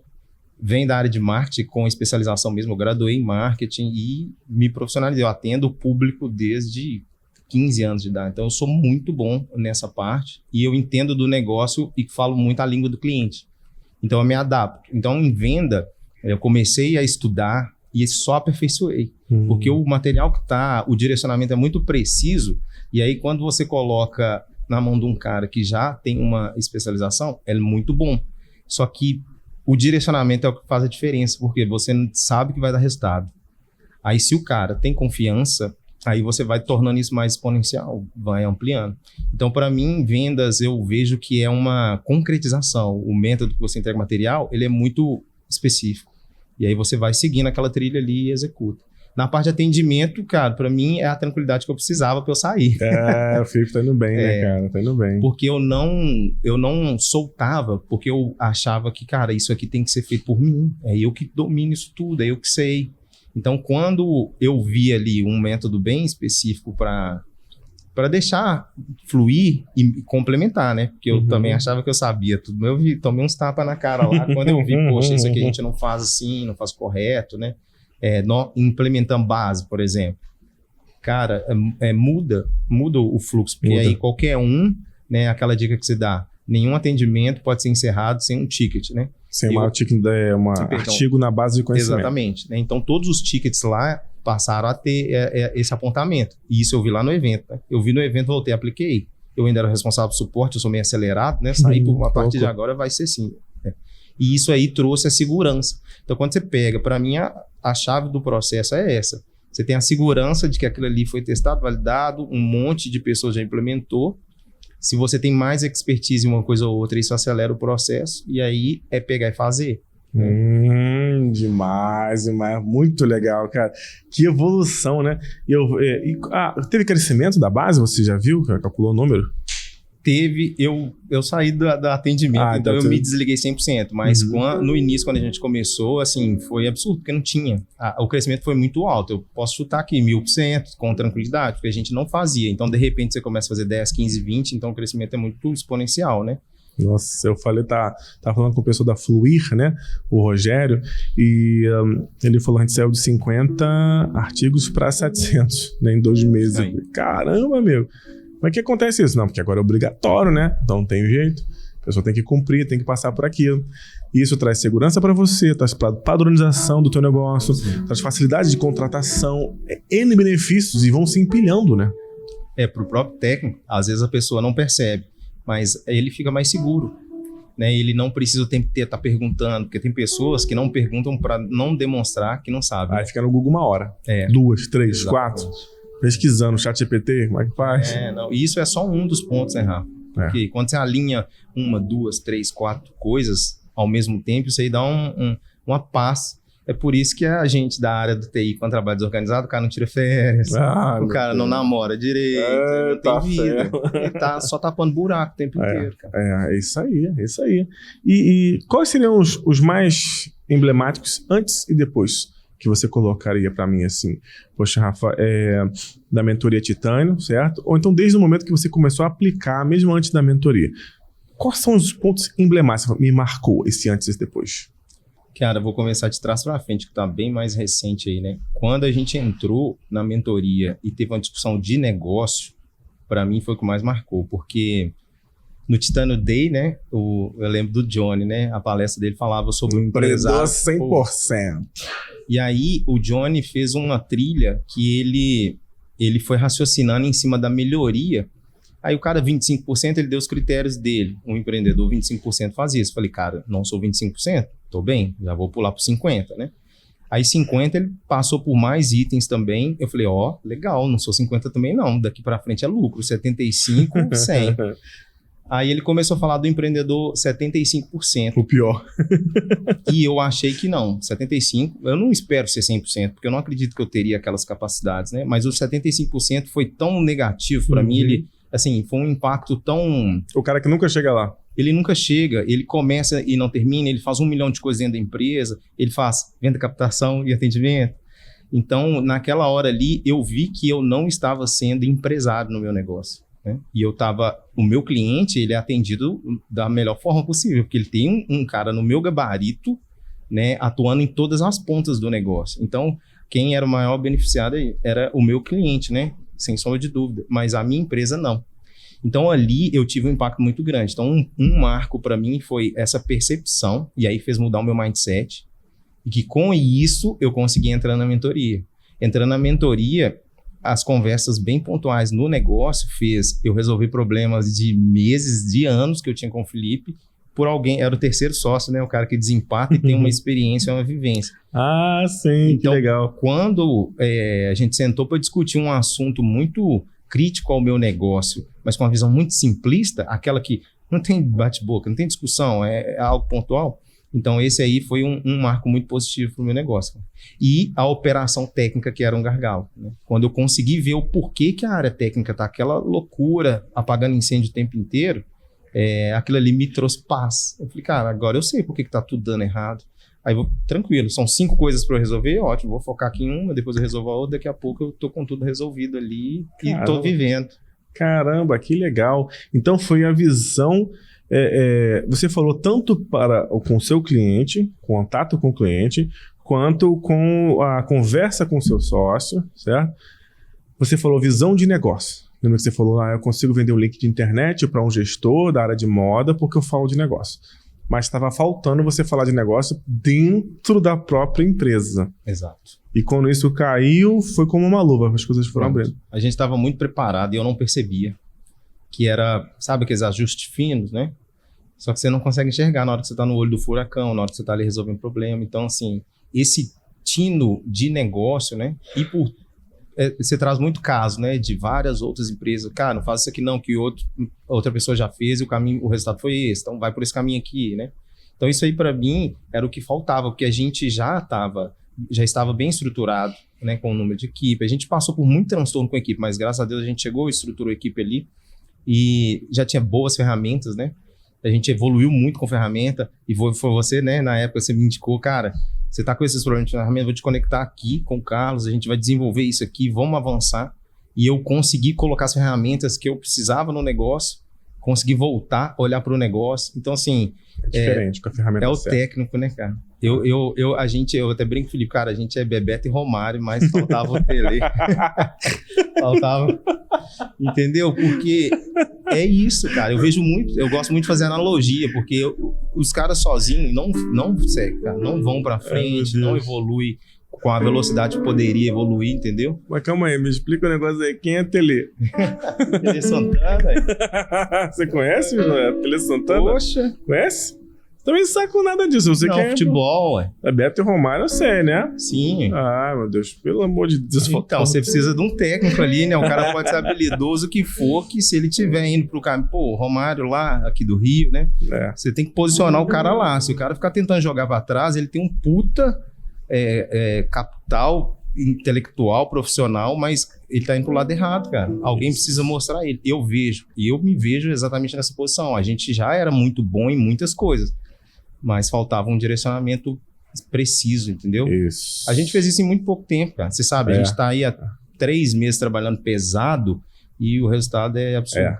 Speaker 2: Venho da área de marketing com especialização mesmo, eu graduei em marketing e me profissionalizei. Eu atendo o público desde 15 anos de idade, então eu sou muito bom nessa parte e eu entendo do negócio e falo muito a língua do cliente. Então eu me adapto. Então em venda, eu comecei a estudar e só aperfeiçoei. Porque o material que tá, o direcionamento é muito preciso, e aí quando você coloca na mão de um cara que já tem uma especialização, é muito bom. Só que o direcionamento é o que faz a diferença, porque você sabe que vai dar resultado. Aí se o cara tem confiança, aí você vai tornando isso mais exponencial, vai ampliando. Então, para mim, vendas, eu vejo que é uma concretização. O método que você entrega material, ele é muito específico. E aí você vai seguindo aquela trilha ali e executa. Na parte de atendimento, cara, para mim é a tranquilidade que eu precisava para eu sair.
Speaker 1: O Felipe tá indo bem, né, cara? Tá indo bem.
Speaker 2: Porque eu não soltava, porque eu achava que, cara, isso aqui tem que ser feito por mim. É eu que domino isso tudo, é eu que sei. Então, quando eu vi ali um método bem específico para deixar fluir e complementar, né? Porque eu também achava que eu sabia tudo. Eu tomei uns tapas na cara lá quando eu vi, poxa, isso aqui a gente não faz assim, não faz correto, né? Implementando base, por exemplo. Cara, muda o fluxo, porque aí qualquer um, né? Aquela dica que você dá, nenhum atendimento pode ser encerrado sem um ticket, né?
Speaker 1: Sem artigo na base de conhecimento.
Speaker 2: Exatamente. Né? Então, todos os tickets lá passaram a ter esse apontamento. E isso eu vi lá no evento. Né? Eu vi no evento, voltei, apliquei. Eu ainda era responsável por suporte, eu sou meio acelerado, né? Saí por uma partir de agora vai ser sim. Né? E isso aí trouxe a segurança. Então, quando você pega, para mim, a chave do processo é essa. Você tem a segurança de que aquilo ali foi testado, validado, um monte de pessoas já implementou. Se você tem mais expertise em uma coisa ou outra, isso acelera o processo. E aí é pegar e fazer.
Speaker 1: Demais. Muito legal, cara. Que evolução, né? Teve crescimento da base? Você já viu? Calculou o número?
Speaker 2: Teve, eu saí do atendimento, então eu me desliguei 100%, mas no início, quando a gente começou, assim, foi absurdo, porque não tinha, o crescimento foi muito alto, eu posso chutar aqui 1000% com tranquilidade, porque a gente não fazia, então de repente você começa a fazer 10, 15, 20, então o crescimento é muito exponencial, né?
Speaker 1: Nossa, eu falei, tá falando com o pessoal da Fluir, né, o Rogério, e ele falou, a gente saiu de 50 artigos para 700, né, em 2 meses. Eu falei, caramba, meu! Mas que acontece isso? Não, porque agora é obrigatório, né? Então não tem jeito. A pessoa tem que cumprir, tem que passar por aquilo. Isso traz segurança para você, traz padronização do teu negócio, traz facilidade de contratação, N benefícios e vão se empilhando, né?
Speaker 2: Pro próprio técnico, às vezes a pessoa não percebe, mas ele fica mais seguro. Né? Ele não precisa o tempo inteiro estar perguntando, porque tem pessoas que não perguntam para não demonstrar que não sabem.
Speaker 1: Aí fica no Google 1 hora, 2, 3, 4... pesquisando o ChatGPT, como é que faz?
Speaker 2: E isso é só um dos pontos, né, Rafa? Porque quando você alinha 1, 2, 3, 4 coisas ao mesmo tempo, isso aí dá uma paz. É por isso que a gente da área do TI, quando trabalha desorganizado, o cara não tira férias, o cara não namora direito, não tem vida. Ele só tapando buraco o tempo inteiro, cara.
Speaker 1: É isso aí. E quais seriam os mais emblemáticos antes e depois? Que você colocaria para mim assim, poxa, Rafa, da mentoria Titânio, certo? Ou então desde o momento que você começou a aplicar, mesmo antes da mentoria. Quais são os pontos emblemáticos que me marcou esse antes e esse depois?
Speaker 2: Cara, eu vou começar de trás para frente, que tá bem mais recente aí, né? Quando a gente entrou na mentoria e teve uma discussão de negócio, para mim foi o que mais marcou, porque no Titânio Day, né? Eu lembro do Johnny, né? A palestra dele falava sobre o empresário.
Speaker 1: 100%.
Speaker 2: E aí o Johnny fez uma trilha que ele foi raciocinando em cima da melhoria. Aí o cara, 25%, ele deu os critérios dele. Um empreendedor, 25% faz isso. Falei, cara, não sou 25%? Tô bem, já vou pular pro 50%, né? Aí 50% ele passou por mais itens também. Eu falei, legal, não sou 50% também não. Daqui para frente é lucro, 75%, 100%. Aí ele começou a falar do empreendedor 75%.
Speaker 1: O pior.
Speaker 2: E eu achei que não, 75%, eu não espero ser 100%, porque eu não acredito que eu teria aquelas capacidades, né? Mas os 75% foi tão negativo para mim, ele, assim, foi um impacto tão...
Speaker 1: O cara que nunca chega lá.
Speaker 2: Ele nunca chega, ele começa e não termina, ele faz 1 milhão de coisas dentro da empresa, ele faz venda, captação e atendimento. Então, naquela hora ali, eu vi que eu não estava sendo empresário no meu negócio. Né? E o meu cliente, ele é atendido da melhor forma possível, porque ele tem um cara no meu gabarito, né, atuando em todas as pontas do negócio. Então, quem era o maior beneficiado era o meu cliente, né, sem sombra de dúvida, mas a minha empresa não. Então, ali eu tive um impacto muito grande. Então, um marco para mim foi essa percepção, e aí fez mudar o meu mindset, e que com isso eu consegui entrar na mentoria. Entrando na mentoria, as conversas bem pontuais no negócio eu resolvi problemas de meses, de anos que eu tinha com o Felipe, por alguém, era o terceiro sócio, né? O cara que desempata e tem uma experiência, uma vivência.
Speaker 1: Ah, sim,
Speaker 2: então,
Speaker 1: que legal.
Speaker 2: Quando a gente sentou para discutir um assunto muito crítico ao meu negócio, mas com uma visão muito simplista, aquela que não tem bate-boca, não tem discussão, é algo pontual. Então, esse aí foi um marco muito positivo para o meu negócio. E a operação técnica, que era um gargalo. Né? Quando eu consegui ver o porquê que a área técnica está aquela loucura, apagando incêndio o tempo inteiro, aquilo ali me trouxe paz. Eu falei, cara, agora eu sei por que está tudo dando errado. Aí, tranquilo, são 5 coisas para eu resolver, ótimo, vou focar aqui em uma, depois eu resolvo a outra, daqui a pouco eu tô com tudo resolvido ali e tô vivendo.
Speaker 1: Caramba, que legal. Então, foi a visão... você falou tanto com o seu cliente, contato com o cliente, quanto com a conversa com o seu sócio, certo? Você falou visão de negócio. Lembra que você falou, eu consigo vender um link de internet para um gestor da área de moda porque eu falo de negócio. Mas estava faltando você falar de negócio dentro da própria empresa.
Speaker 2: Exato.
Speaker 1: E quando isso caiu, foi como uma luva, as coisas foram abrindo.
Speaker 2: A gente estava muito preparado e eu não percebia. Que era, sabe aqueles ajustes finos, né? Só que você não consegue enxergar na hora que você está no olho do furacão, na hora que você está ali resolvendo problema. Então, assim, esse tino de negócio, né? E você traz muito caso, né? De várias outras empresas. Cara, não faz isso aqui não, que outra pessoa já fez e o resultado foi esse. Então, vai por esse caminho aqui, né? Então, isso aí, para mim, era o que faltava, porque a gente já estava bem estruturado, né? Com o número de equipe. A gente passou por muito transtorno com a equipe, mas graças a Deus a gente chegou e estruturou a equipe ali. E já tinha boas ferramentas, né? A gente evoluiu muito com ferramenta. E foi você, né? Na época você me indicou, cara, você tá com esses problemas de ferramenta, vou te conectar aqui com o Carlos, a gente vai desenvolver isso aqui, vamos avançar. E eu consegui colocar as ferramentas que eu precisava no negócio, consegui voltar, olhar para o negócio. Então, assim...
Speaker 1: diferente com a ferramenta
Speaker 2: o
Speaker 1: certa.
Speaker 2: Técnico, né, cara? Eu até brinco, Felipe, cara, a gente é Bebeto e Romário, mas faltava o Tele. Faltava. Entendeu? Porque é isso, cara. Eu gosto muito de fazer analogia, porque os caras sozinhos não seguem, cara, não vão pra frente, não evoluem com a velocidade que poderia evoluir, entendeu?
Speaker 1: Mas calma aí, me explica o negócio aí. Quem é Tele?
Speaker 2: Tele Santana?
Speaker 1: Você conhece, Tele Santana?
Speaker 2: Poxa.
Speaker 1: Conhece? Também sabe com nada disso. Você
Speaker 2: não,
Speaker 1: quer
Speaker 2: futebol, ué.
Speaker 1: Beto e Romário, eu sei, né?
Speaker 2: Sim.
Speaker 1: Ah, meu Deus, pelo amor de Deus.
Speaker 2: Então, você precisa de um técnico ali, né? O cara pode ser habilidoso que for, que se ele estiver indo pro caminho, pô, Romário lá, aqui do Rio, né? Você tem que posicionar o cara lá. Se o cara ficar tentando jogar pra trás, ele tem um puta capital intelectual, profissional, mas ele tá indo pro lado errado, cara. Alguém precisa mostrar ele. Eu me vejo exatamente nessa posição. A gente já era muito bom em muitas coisas, mas faltava um direcionamento preciso, entendeu?
Speaker 1: Isso.
Speaker 2: A gente fez isso em muito pouco tempo, cara. Você sabe, a gente tá aí há 3 meses trabalhando pesado e o resultado é absurdo.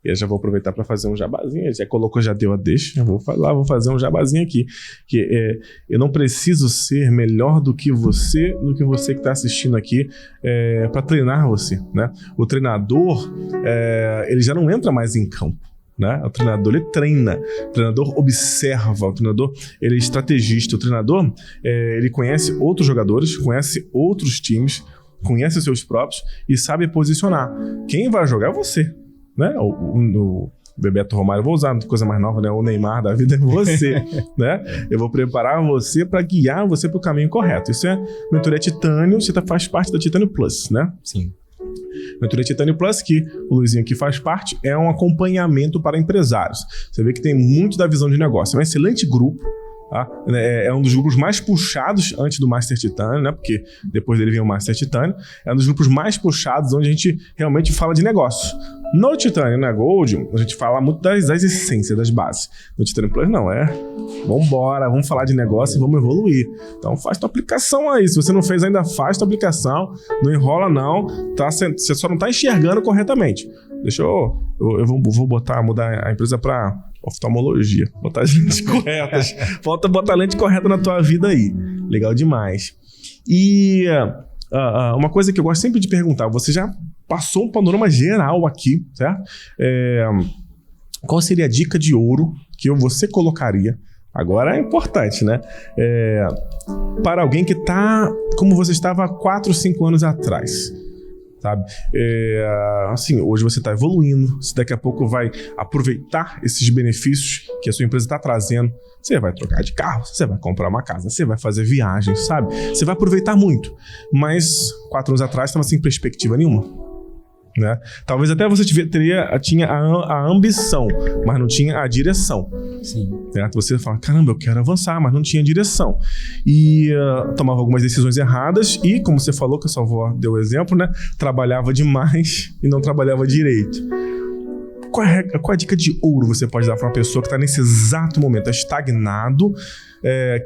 Speaker 1: E eu já vou aproveitar para fazer um jabazinho. Já colocou, já deu a deixa. Vou fazer um jabazinho aqui. Que eu não preciso ser melhor do que você que está assistindo aqui para treinar você, né? O treinador, ele já não entra mais em campo. Né? O treinador, ele treina, o treinador observa, o treinador, ele é estrategista, o treinador, ele conhece outros jogadores, conhece outros times, conhece os seus próprios e sabe posicionar. Quem vai jogar é você, né? O Bebeto Romário, eu vou usar coisa mais nova, né? O Neymar da vida é você, né? Eu vou preparar você para guiar você para o caminho correto. Isso é mentoria Titânio, você faz parte da Titânio Plus, né?
Speaker 2: Sim.
Speaker 1: Mentoria Titânio Plus, que o Luizinho aqui faz parte, é um acompanhamento para empresários. Você vê que tem muito da visão de negócio. É um excelente grupo. Tá? É um dos grupos mais puxados antes do Master Titânio, né? Porque depois dele vem o Master Titânio. É um dos grupos mais puxados onde a gente realmente fala de negócio. No Titânio, na Gold, a gente fala muito das essências, das bases. No Titânio Plus, não. Vambora, vamos falar de negócio e vamos evoluir. Então, faz tua aplicação aí. Se você não fez ainda, faz tua aplicação. Não enrola, não. Você só não está enxergando corretamente. Deixa eu vou mudar a empresa para oftalmologia. Botar as lentes corretas. Falta botar a lente correta na tua vida aí. Legal demais. E uma coisa que eu gosto sempre de perguntar. Você já passou um panorama geral aqui, certo? Qual seria a dica de ouro que você colocaria? Agora é importante, né? Para alguém que está como você estava 4, 5 anos atrás. sabe? Assim, hoje você está evoluindo, se daqui a pouco vai aproveitar esses benefícios que a sua empresa está trazendo, você vai trocar de carro, você vai comprar uma casa, você vai fazer viagens, sabe? Você vai aproveitar muito, mas 4 anos atrás estava sem perspectiva nenhuma. Né? Talvez até você tinha a ambição, mas não tinha a direção.
Speaker 2: Sim.
Speaker 1: Certo? Você fala, caramba, eu quero avançar, mas não tinha direção. E tomava algumas decisões erradas e, como você falou, que a sua avó deu o exemplo, né? Trabalhava demais e não trabalhava direito. Qual é a dica de ouro você pode dar para uma pessoa que está nesse exato momento, está estagnado,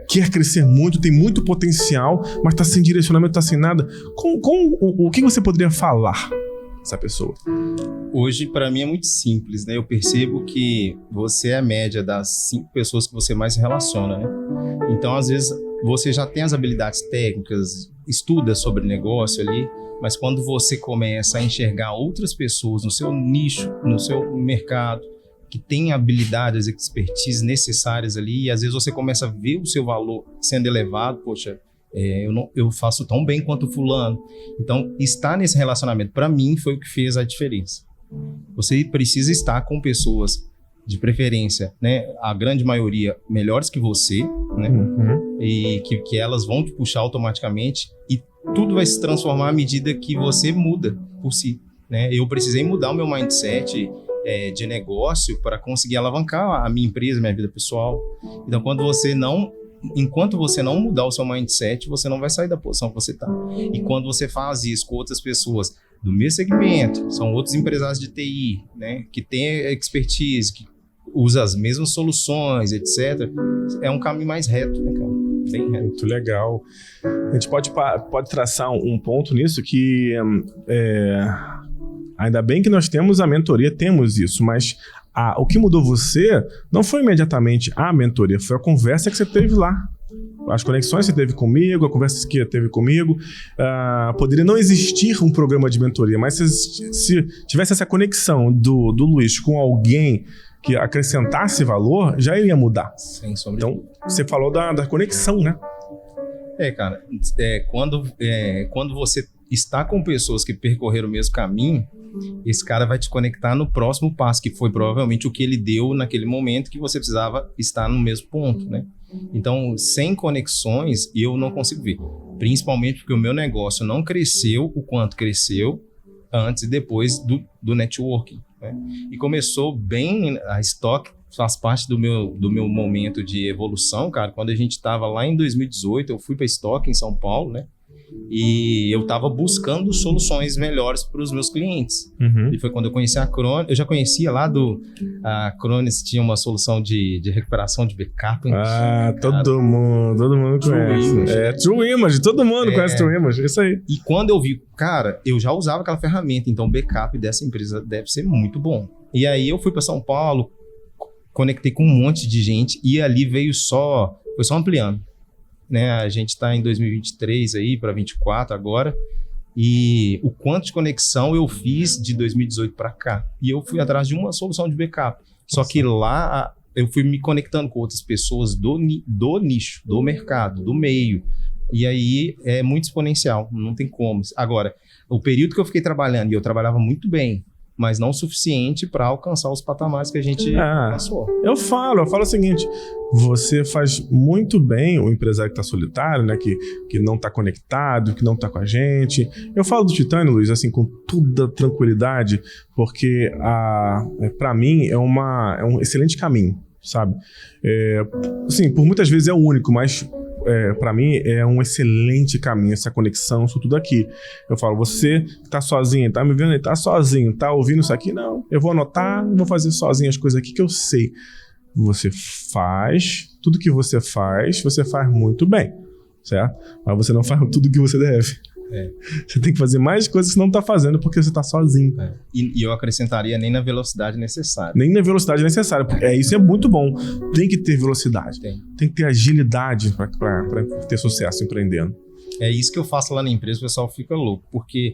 Speaker 1: quer crescer muito, tem muito potencial, mas está sem direcionamento, está sem nada? O que você poderia falar essa pessoa?
Speaker 2: Hoje, para mim, é muito simples, né? Eu percebo que você é a média das 5 pessoas que você mais se relaciona, né? Então, às vezes, você já tem as habilidades técnicas, estuda sobre negócio ali, mas quando você começa a enxergar outras pessoas no seu nicho, no seu mercado, que tem habilidades, expertise necessárias ali, e às vezes você começa a ver o seu valor sendo elevado, poxa, eu faço tão bem quanto fulano. Então, estar nesse relacionamento, para mim, foi o que fez a diferença. Você precisa estar com pessoas, de preferência, né, a grande maioria melhores que você, né, e que elas vão te puxar automaticamente, e tudo vai se transformar à medida que você muda por si. Né? Eu precisei mudar o meu mindset de negócio para conseguir alavancar a minha empresa, minha vida pessoal. Então, enquanto você não mudar o seu mindset, você não vai sair da posição que você está. E quando você faz isso com outras pessoas do mesmo segmento, são outros empresários de TI, né, que têm expertise, que usam as mesmas soluções, etc., é um caminho mais reto, né, cara? Bem reto.
Speaker 1: Muito legal. A gente pode traçar um ponto nisso que ainda bem que nós temos a mentoria, temos isso, mas o que mudou você não foi imediatamente a mentoria, foi a conversa que você teve lá. As conexões que você teve comigo, a conversa que você teve comigo. Poderia não existir um programa de mentoria, mas se tivesse essa conexão do Luiz com alguém que acrescentasse valor, já iria mudar.
Speaker 2: Sem sombra.
Speaker 1: Então, você falou da conexão, né?
Speaker 2: Cara, quando você está com pessoas que percorreram o mesmo caminho, esse cara vai te conectar no próximo passo, que foi provavelmente o que ele deu naquele momento que você precisava estar no mesmo ponto, né? Então, sem conexões, eu não consigo ver. Principalmente porque o meu negócio não cresceu o quanto cresceu antes e depois do networking, né? E começou bem, a Stock faz parte do meu momento de evolução, cara. Quando a gente estava lá em 2018, eu fui para Stock em São Paulo, né? E eu estava buscando soluções melhores para os meus clientes. E foi quando eu conheci a Cronis. Eu já conhecia lá a Cronis, tinha uma solução de recuperação de backup.
Speaker 1: Todo mundo conhece. True Image, todo mundo conhece True Image, isso aí.
Speaker 2: E quando eu vi, cara, eu já usava aquela ferramenta, então o backup dessa empresa deve ser muito bom. E aí eu fui para São Paulo, conectei com um monte de gente e ali foi só ampliando. Né, a gente está em 2023 aí para 2024 agora, e o quanto de conexão eu fiz de 2018 para cá, e eu fui atrás de uma solução de backup. Só que lá eu fui me conectando com outras pessoas do nicho, do mercado, do meio, e aí é muito exponencial, não tem como. Agora, o período que eu fiquei trabalhando, e eu trabalhava muito bem, mas não o suficiente para alcançar os patamares que a gente passou. Eu falo o seguinte, você faz muito bem o empresário que está solitário, né, que não está conectado, que não está com a gente. Eu falo do Titânio, Luiz, assim, com toda tranquilidade, porque para mim é um excelente caminho, sabe? Assim, por muitas vezes é o único, mas para mim é um excelente caminho, essa conexão, isso tudo aqui. Eu falo, você tá sozinho, tá me vendo aí, tá sozinho, tá ouvindo isso aqui? Não, eu vou anotar, vou fazer sozinho as coisas aqui que eu sei. Você faz, tudo que você faz muito bem, certo? Mas você não faz tudo que você deve. Você tem que fazer mais coisas que você não tá fazendo porque você tá sozinho. E eu acrescentaria nem na velocidade necessária.
Speaker 1: Nem na velocidade necessária, porque isso é muito bom. Tem que ter velocidade, tem que ter agilidade para ter sucesso empreendendo.
Speaker 2: É isso que eu faço lá na empresa, o pessoal fica louco, porque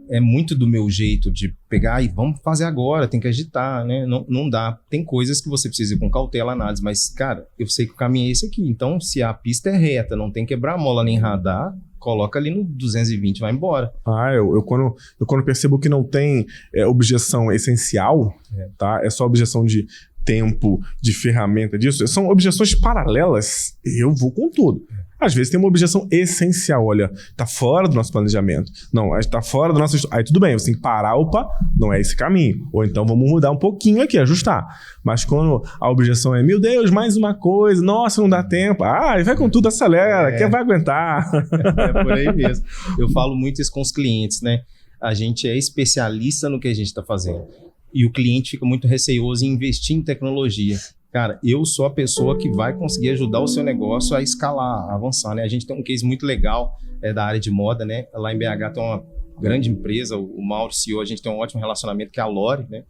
Speaker 2: é muito do meu jeito de pegar e vamos fazer agora, tem que agitar, né? Não dá. Tem coisas que você precisa ir com cautela, análise, mas, cara, eu sei que o caminho é esse aqui. Então, se a pista é reta, não tem quebrar mola nem radar, coloca ali no 220, vai embora.
Speaker 1: Eu quando percebo que não tem objeção essencial, tá? É só objeção de tempo, de ferramenta disso, são objeções paralelas, eu vou com tudo. Às vezes tem uma objeção essencial, olha, tá fora do nosso planejamento. Não, tá fora do nosso... Aí tudo bem, você tem que parar, opa, não é esse caminho. Ou então vamos mudar um pouquinho aqui, ajustar. Mas quando a objeção é, meu Deus, mais uma coisa, nossa, não dá tempo. Vai com tudo, acelera, quem vai aguentar?
Speaker 2: É por aí mesmo. Eu falo muito isso com os clientes, né? A gente é especialista no que a gente está fazendo. E o cliente fica muito receoso em investir em tecnologia. Cara, eu sou a pessoa que vai conseguir ajudar o seu negócio a escalar, a avançar, né? A gente tem um case muito legal da área de moda, né? Lá em BH tem uma grande empresa, o Mauro, CEO, a gente tem um ótimo relacionamento, que é a Lori, né?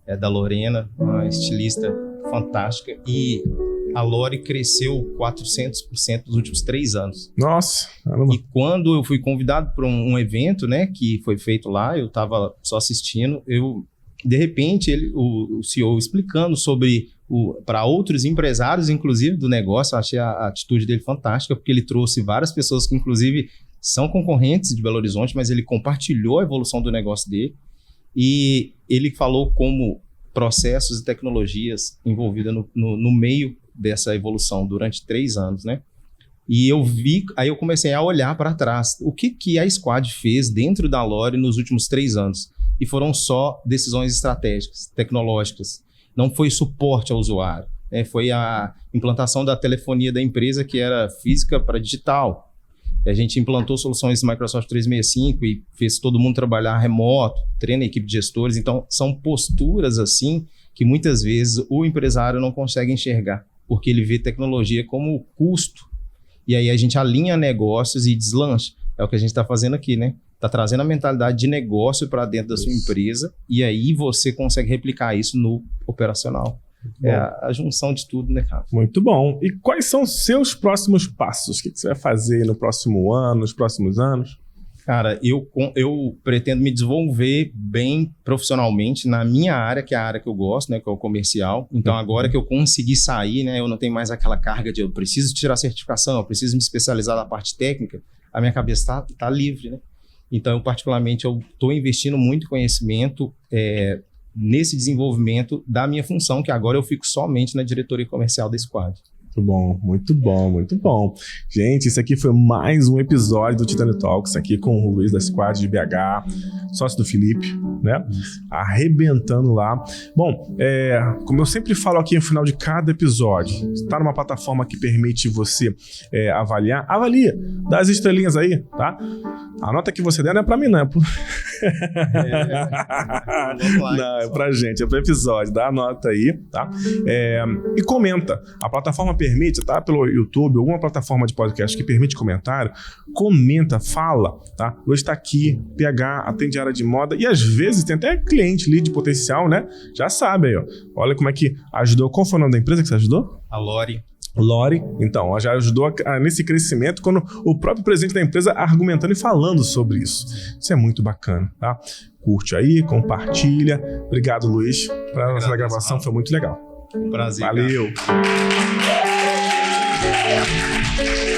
Speaker 2: É da Lorena, uma estilista fantástica. E a Lori cresceu 400% nos últimos 3 anos.
Speaker 1: Nossa! Caramba.
Speaker 2: E quando eu fui convidado para um evento, né? Que foi feito lá, eu estava só assistindo, de repente, o CEO explicando sobre para outros empresários, inclusive, do negócio. Eu achei a atitude dele fantástica, porque ele trouxe várias pessoas que, inclusive, são concorrentes de Belo Horizonte, mas ele compartilhou a evolução do negócio dele e ele falou como processos e tecnologias envolvidas no meio dessa evolução durante 3 anos, né? E aí eu comecei a olhar para trás. O que a Squad fez dentro da Lori nos últimos 3 anos? E foram só decisões estratégicas, tecnológicas. Não foi suporte ao usuário, né? Foi a implantação da telefonia da empresa, que era física para digital. A gente implantou soluções Microsoft 365 e fez todo mundo trabalhar remoto, treina a equipe de gestores. Então, são posturas assim que muitas vezes o empresário não consegue enxergar, porque ele vê tecnologia como custo. E aí a gente alinha negócios e deslancha. É o que a gente está fazendo aqui, né? Está trazendo a mentalidade de negócio para dentro da sua empresa e aí você consegue replicar isso no operacional. É a junção de tudo, né, cara?
Speaker 1: Muito bom. E quais são os seus próximos passos? O que você vai fazer no próximo ano, nos próximos anos?
Speaker 2: Cara, eu pretendo me desenvolver bem profissionalmente na minha área, que é a área que eu gosto, né, que é o comercial. Então, agora que eu consegui sair, né, eu não tenho mais aquela carga de eu preciso tirar certificação, eu preciso me especializar na parte técnica, a minha cabeça tá livre, né? Então, particularmente, eu estou investindo muito em conhecimento nesse desenvolvimento da minha função, que agora eu fico somente na diretoria comercial da Squad.
Speaker 1: Muito bom, muito bom, muito bom. Gente, esse aqui foi mais um episódio do Titânio Talks, aqui com o Luiz da Squad de BH, sócio do Felipe, né? Arrebentando lá. Bom, como eu sempre falo aqui no final de cada episódio, está numa plataforma que permite você avaliar, avalia, dá as estrelinhas aí, tá? A nota que você der não é pra mim, não, é pro... Não, é pra gente, é pro episódio, dá a nota aí, tá? E comenta. A plataforma permite, tá? Pelo YouTube, alguma plataforma de podcast que permite comentário, comenta, fala, tá? Hoje tá aqui, PH, atende a área de moda e às vezes tem até cliente, lead potencial, né? Já sabe aí, ó. Olha como é que ajudou. Qual foi o nome da empresa que você ajudou?
Speaker 2: A Lori.
Speaker 1: Lori, então, ela já ajudou nesse crescimento quando o próprio presidente da empresa argumentando e falando sobre isso. Isso é muito bacana, tá? Curte aí, compartilha. Obrigado, Luiz, pela nossa gravação, foi muito legal.
Speaker 2: Um prazer.
Speaker 1: Valeu.
Speaker 2: Cara.